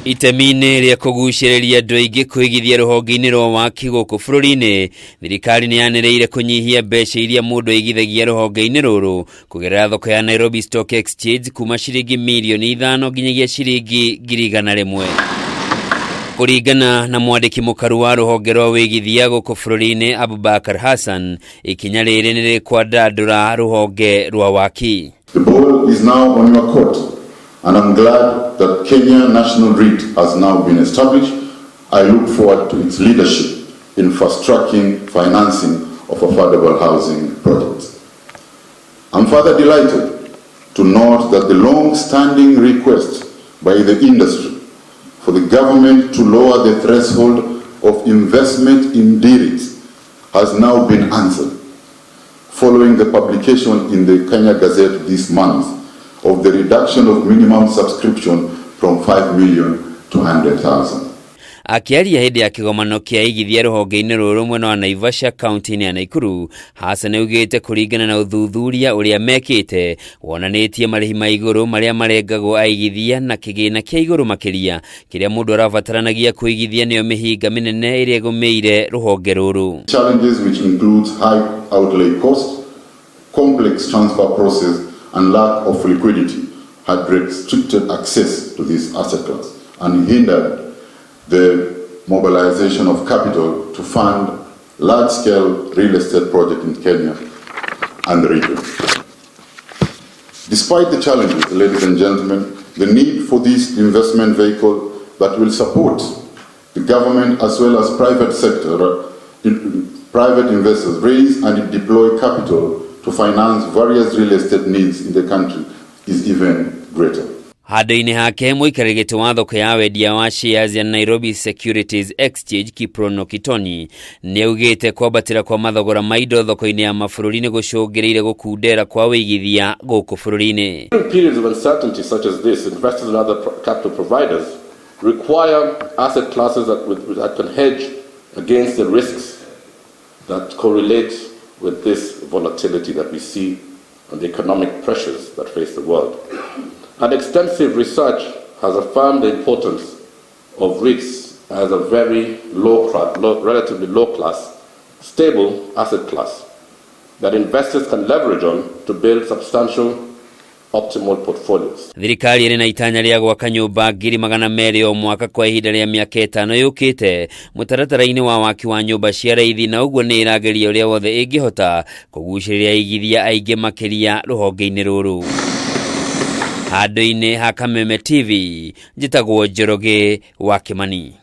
Itemine ria kuguciriria andu aingi kuigithia ruhonge-ini rwa waki guku bururi-ini, thirikari ni yanereire kunyihia mbeca iria mundu aigithagia ruhonge-ini ruru kugerera thoko ya Nairobi Stock Exchange kuma ciringi mirioni 5 nginyagia ciringi 100,000. Kuringana na mwandiki mukaru wa ruhonge rwa wigithia guku bururi-ini ABUBAKAR HASSAN, ikinya riri ni rikwandandura ruhonge rwa waki. The ball is now on your court, and I'm glad that Kenya National REIT has now been established. I look forward to its leadership in fast-tracking financing of affordable housing projects. I'm further delighted to note that the long-standing request by the industry for the government to lower the threshold of investment in DRITs has now been answered, following the publication in the Kenya Gazette this month of the reduction of minimum subscription from 5 million to 100,000. Akiaria hindi ya kigomano kia igithia ruhonge-ini ruru mwena wa Naivasha kaunti-ini ya Nakuru, Hassan augite kuringana na uthuthuria uria mekite wonanitie marihi ma iguru maria marengagwo aigithia na kigina kia iguru makiria kiria mundu arabataranagia kuigithia niyo mihinga minene iria gumeire ruhonge ruru. Challenges which includes high outlay costs, complex transfer process and lack of liquidity had restricted access to this asset class and hindered the mobilization of capital to fund large-scale real estate projects in Kenya and the region. Despite the challenges, ladies and gentlemen, the need for this investment vehicle that will support the government as well as private sector, private investors raise and deploy capital to finance various real estate needs in the country is even greater. Hado-ini hake muikarigiti wa thoko ya wendia wa shares ya Nairobi Securities Exchange Kiprono Kitoni ni augite kwabatira kwa mathogora maido thoko-ini ya mabũrũri-ini gucungiriire gukundera kwa wigithia guku bũrũri-ini. During periods of uncertainty such as this, investors and other capital providers require asset classes that can hedge against the risks that correlate with this volatility that we see and the economic pressures that face the world. And extensive research has affirmed the importance of REITs as a very relatively low-class, stable asset class that investors can leverage on to build substantial optimal portfolios. Thirikari iri na itanya ria gwaka nyumba 200,000 o mwaka kwa ihinda ria miaka 5 yukite mutaratara-ini wa waki wa nyumba cia raithi, na uguo ni irageria uria wothe ingihota kuguciriria aigithia aingi makiria ruhonge-ini ruru. Hado-ini ha Kameme TV, njitagwo Njoroge wa Kimani.